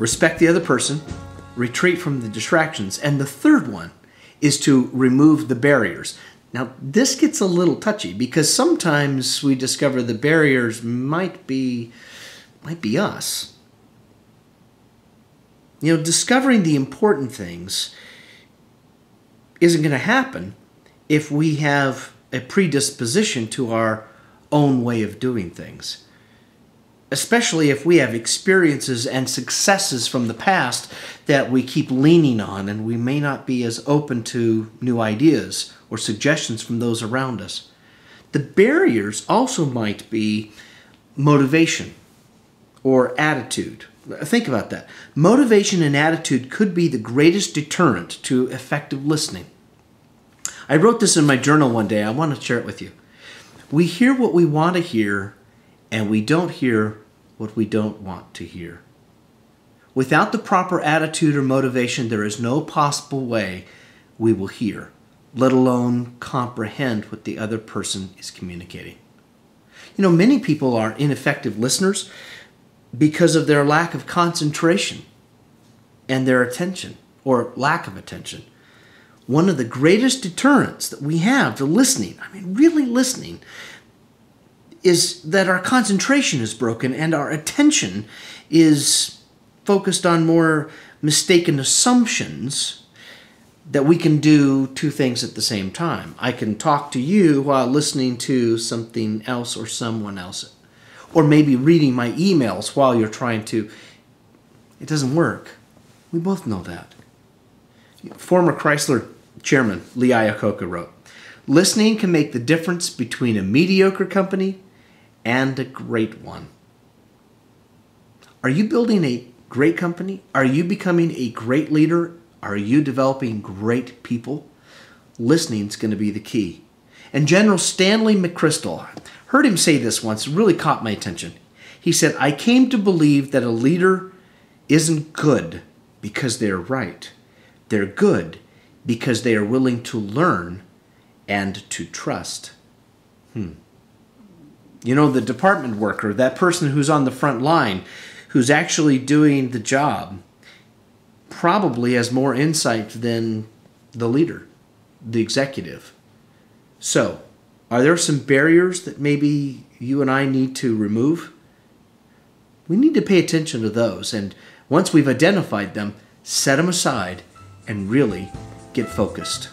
respect the other person, retreat from the distractions, and the third one is to remove the barriers. Now, this gets a little touchy because sometimes we discover the barriers might be us. You know, discovering the important things isn't going to happen if we have a predisposition to our own way of doing things. Especially if we have experiences and successes from the past that we keep leaning on, and we may not be as open to new ideas or suggestions from those around us. The barriers also might be motivation or attitude. Think about that. Motivation and attitude could be the greatest deterrent to effective listening. I wrote this in my journal one day. I want to share it with you. We hear what we want to hear, and we don't hear what we don't want to hear. Without the proper attitude or motivation, there is no possible way we will hear, let alone comprehend what the other person is communicating. You know, many people are ineffective listeners because of their lack of concentration and their attention, or lack of attention. One of the greatest deterrents that we have to listening, really listening, is that our concentration is broken and our attention is focused on more mistaken assumptions that we can do two things at the same time. I can talk to you while listening to something else or someone else. Or maybe reading my emails while you're trying to. It doesn't work. We both know that. Former Chrysler chairman Lee Iacocca wrote, "Listening can make the difference between a mediocre company and a great one." Are you building a great company? Are you becoming a great leader? Are you developing great people? Listening is going to be the key. And General Stanley McChrystal, heard him say this once, it really caught my attention. He said, "I came to believe that a leader isn't good because they're right. They're good because they are willing to learn and to trust." You know, the department worker, that person who's on the front line, who's actually doing the job, probably has more insight than the leader, the executive. So, are there some barriers that maybe you and I need to remove? We need to pay attention to those, and once we've identified them, set them aside and really get focused.